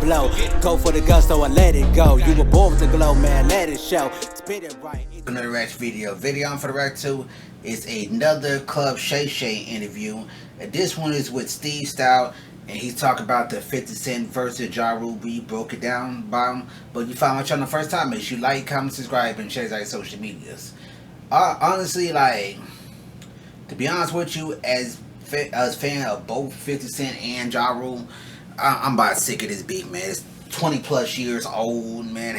blow. Go for the gusto and let it go. You were born with the glow, man, let it show. Spit it right. Another reaction video. Video on for the record 2 is another Club Shay interview. And this one is with SteveStout. And he's talking about the 50 Cent versus Ja Rule. We broke it down by him. But if you found my channel the first time, make sure you like, comment, subscribe, and share our social medias. Honestly, like, to be honest with you, as a fan of both 50 Cent and Ja Rule, I'm about sick of this beef, man. It's 20 plus years old, man.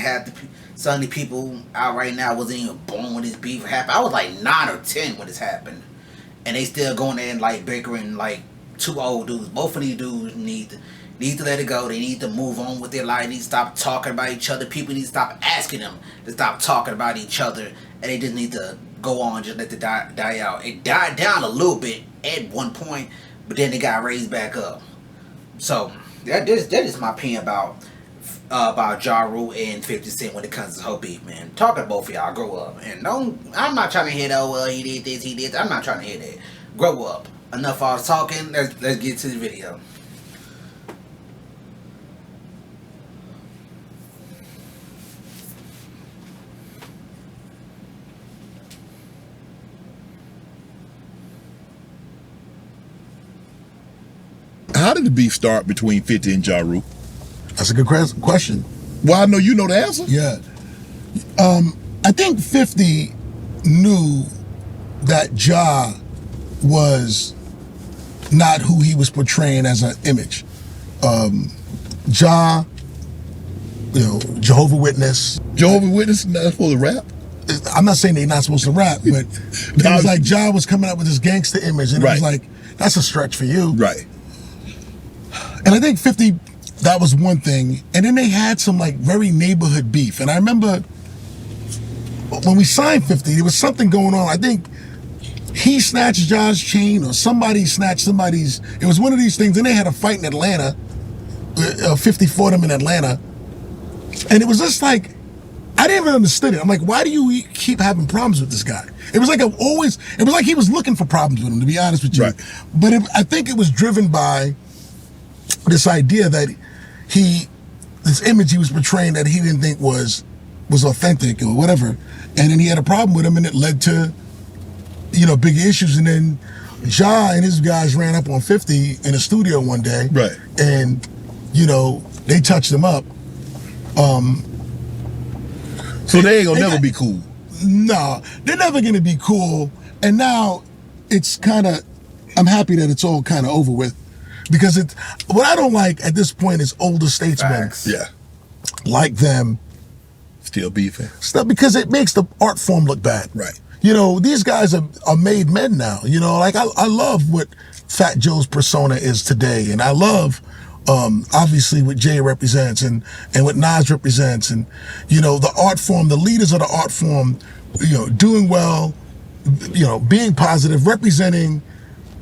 Some of the people out right now wasn't even born when this beef happened. I was like 9 or 10 when this happened. And they still going there and like bickering like two old dudes. Both of these dudes need to let it go. They need to move on with their life. They need to stop talking about each other. People need to stop asking them to stop talking about each other. And they just need to go on, just let it die out. It died down a little bit at one point, but then it got raised back up. So that is my opinion about Ja Rule and 50 Cent when it comes to this whole beef, man. Talking to both of y'all, grow up. And I'm not trying to hear that, well, he did this, he did that. I'm not trying to hear that. Grow up. Enough all talking, let's get to the video. How did the beef start between 50 and Ja Rule? That's a good question. Well, I know you know the answer. Yeah. I think 50 knew that Ja was not who he was portraying as an image. Ja, you know, Jehovah Witness. Jehovah Witness not supposed to rap? I'm not saying they're not supposed to rap, but it was like Ja was coming up with this gangster image, and it was like, that's a stretch for you. Right. And I think 50, that was one thing. And then they had some like very neighborhood beef. And I remember when we signed 50, there was something going on. I think he snatched Ja's chain or somebody snatched somebody's. It was one of these things. And they had a fight in Atlanta. 50 fought him in Atlanta. And it was just like, I didn't even understand it. I'm like, why do you keep having problems with this guy? It was like it was like he was looking for problems with him, to be honest with you. Right. But I think it was driven by this idea that this image he was portraying that he didn't think was authentic or whatever. And then he had a problem with him, and it led to, you know, big issues. And then Ja and his guys ran up on 50 in a studio one day. Right. And, you know, they touched him up. So they ain't gonna never be cool. No, they're never gonna be cool. And now it's kind of, I'm happy that it's all kind of over with. Because what I don't like at this point is older statesmen like them still beefing. Because it makes the art form look bad. Right. You know, these guys are made men now. You know, like I love what Fat Joe's persona is today. And I love, obviously, what Jay represents and what Nas represents. And, you know, the art form, the leaders of the art form, you know, doing well, you know, being positive, representing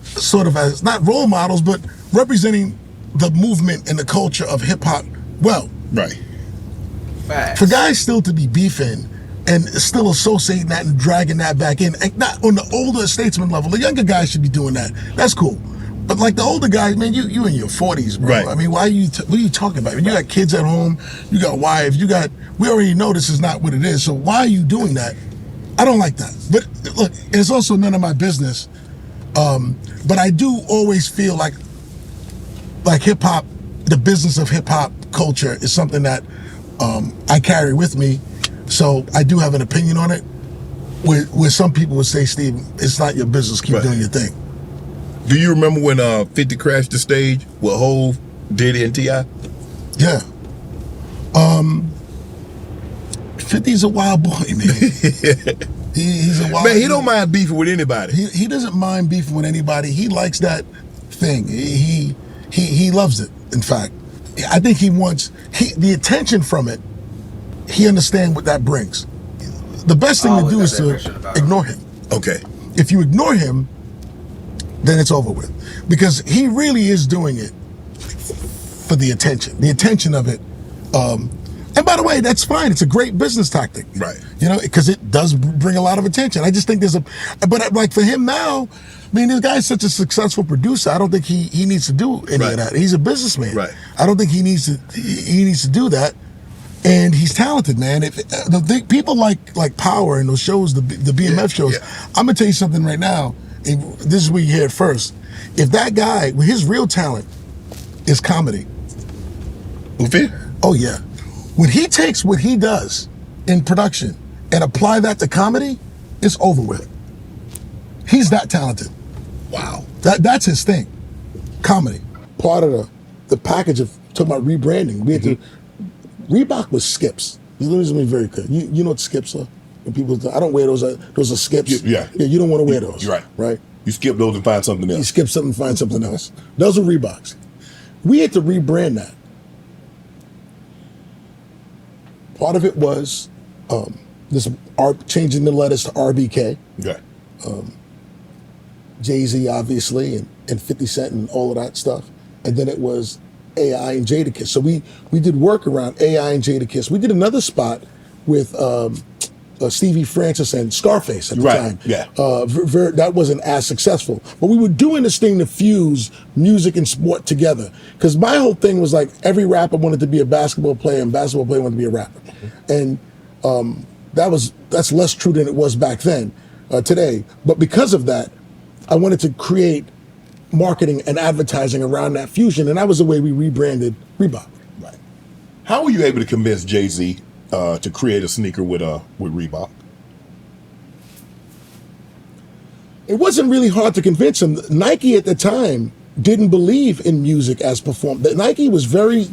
sort of as not role models, but representing the movement and the culture of hip hop well. Right. Facts. For guys still to be beefing and still associating that and dragging that back in, not on the older statesman level. The younger guys should be doing that. That's cool. But like the older guys, man, you in your 40s, bro. Right. I mean, what are you talking about? You got kids at home, you got wives, we already know this is not what it is. So why are you doing that? I don't like that. But look, it's also none of my business. But I do always feel like hip hop, the business of hip hop culture is something that I carry with me. So I do have an opinion on it. Where some people would say, Steve, it's not your business. Keep doing your thing. Do you remember when 50 crashed the stage with Hov, Diddy, and T.I.? Yeah. 50's a wild boy, man. He's a wild man. He don't mind beefing with anybody. He doesn't mind beefing with anybody. He likes that thing. He loves it. In fact, I think he wants the attention from it. He understands what that brings. The best thing to do is to ignore him. Okay. If you ignore him, then it's over with. Because he really is doing it for the attention. The attention of it. And by the way, that's fine. It's a great business tactic. Right. You know, because it does bring a lot of attention. I just think but like for him now, I mean, this guy's such a successful producer. I don't think he needs to do any of that. He's a businessman. Right. I don't think he needs to do that. And he's talented, man. People like Power and those shows, the BMF shows. Yeah. I'm gonna tell you something right now. This is where you hear it first. If that guy, his real talent is comedy. Okay. Oh yeah. When he takes what he does in production and apply that to comedy, it's over with. He's that talented. Wow. That's his thing. Comedy. Part of the package of talking about rebranding. We had to. Reebok was skips. Let me be very clear. You know what skips are? When people, I don't wear those. Those are skips. Yeah. You don't want to wear those. You're right. Right. You skip those and find something else. You skip something and find something else. Those are Reeboks. We had to rebrand that. Part of it was this changing the letters to RBK. Okay. Jay-Z, obviously, and 50 Cent and all of that stuff. And then it was AI and Jadakiss. So we did work around AI and Jadakiss. We did another spot with Stevie Francis and Scarface at the time. Yeah. That wasn't as successful. But we were doing this thing to fuse music and sport together. Because my whole thing was like every rapper wanted to be a basketball player and basketball player wanted to be a rapper. And that's less true than it was back then, today. But because of that, I wanted to create marketing and advertising around that fusion, and that was the way we rebranded Reebok. Right. How were you able to convince Jay-Z to create a sneaker with Reebok? It wasn't really hard to convince him. Nike at the time didn't believe in music as performed. Nike was very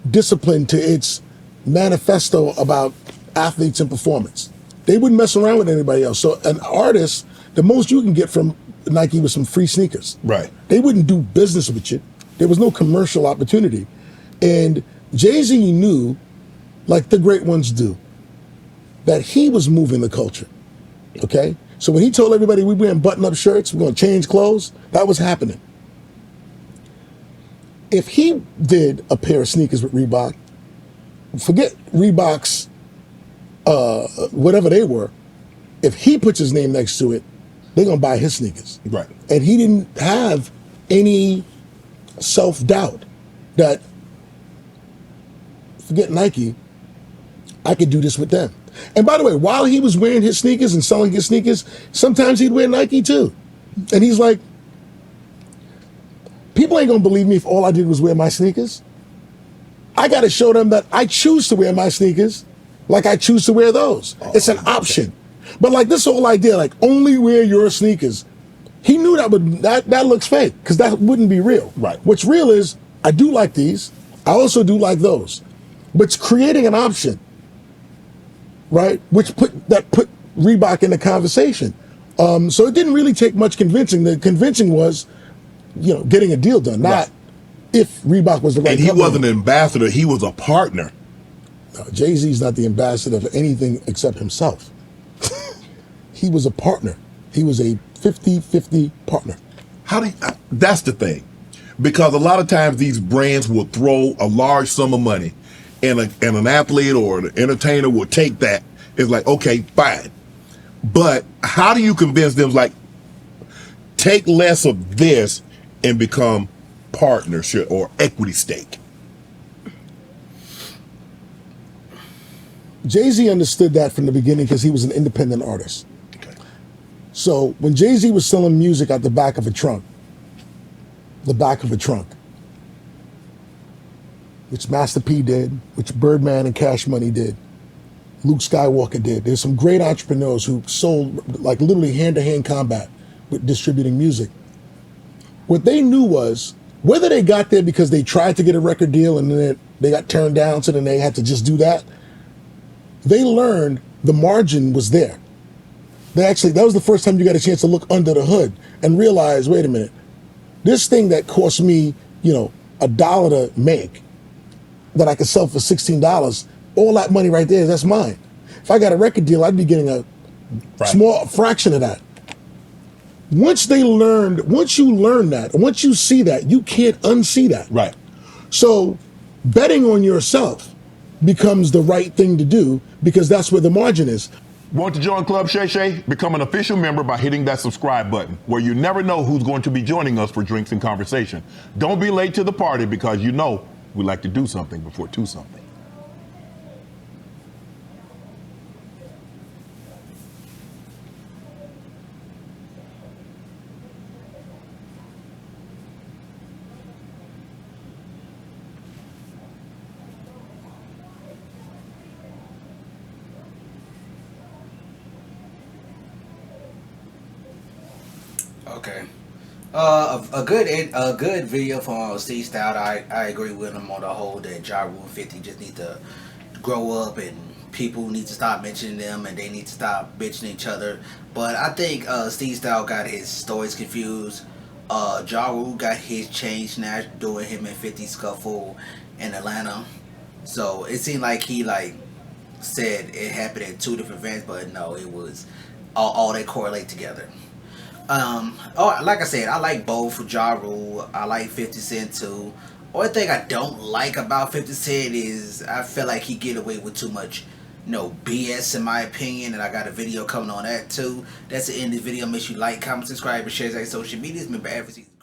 disciplined to its manifesto about athletes and performance. They wouldn't mess around with anybody else. So an artist, the most you can get from Nike was some free sneakers. Right. They wouldn't do business with you. There was no commercial opportunity. And Jay-Z knew, like the great ones do, that he was moving the culture. Okay? So when he told everybody we wearing button-up shirts, we're going to change clothes, that was happening. If he did a pair of sneakers with Reebok, forget Reebok's whatever they were, if he puts his name next to it, they're going to buy his sneakers. Right. And he didn't have any self-doubt that, forget Nike, I could do this with them. And by the way, while he was wearing his sneakers and selling his sneakers, sometimes he'd wear Nike too. And he's like, people ain't going to believe me if all I did was wear my sneakers. I got to show them that I choose to wear my sneakers like I choose to wear those. It's an option. But like this whole idea, like only wear your sneakers, he knew that looks fake because that wouldn't be real. Right. What's real is I do like these. I also do like those. But it's creating an option, right? Which put Reebok in the conversation. So it didn't really take much convincing. The convincing was, getting a deal done, not if Reebok was the right. And he company. wasn't an ambassador; he was a partner. No, Jay-Z's not the ambassador for anything except himself. He was a partner. He was a 50-50 partner. That's the thing. Because a lot of times these brands will throw a large sum of money and an athlete or an entertainer will take that. It's like, okay, fine. But how do you convince them, like, take less of this and become partnership or equity stake? Jay-Z understood that from the beginning because he was an independent artist. Okay. So when Jay-Z was selling music out the back of a trunk, which Master P did, which Birdman and Cash Money did, Luke Skywalker did. There's some great entrepreneurs who sold like literally hand-to-hand combat with distributing music. What they knew was whether they got there because they tried to get a record deal and then they got turned down, so then they had to just do that. They learned the margin was there. That was the first time you got a chance to look under the hood and realize, wait a minute, this thing that cost me, $1 to make, that I could sell for $16, all that money right there, that's mine. If I got a record deal, I'd be getting a small fraction of that. Once you learn that, once you see that, you can't unsee that. Right. So betting on yourself becomes the right thing to do because that's where the margin is. Want to join Club Shay Shay? Become an official member by hitting that subscribe button, where you never know who's going to be joining us for drinks and conversation. Don't be late to the party because you know we like to do something before do something. Okay. A good video from SteveStout. I agree with him on the whole that Ja Rule and 50 just need to grow up and people need to stop mentioning them and they need to stop bitching each other. But I think SteveStout got his stories confused. Ja Rule got his change now doing him and 50 scuffle in Atlanta. So it seemed like he said it happened at two different events, but no, it was all they correlate together. Like I said, I like both Ja Rule. I like 50 Cent too. Only thing I don't like about 50 Cent is I feel like he get away with too much, BS in my opinion. And I got a video coming on that too. That's the end of the video. Make sure you like, comment, subscribe, and share on social medias. Remember, every season.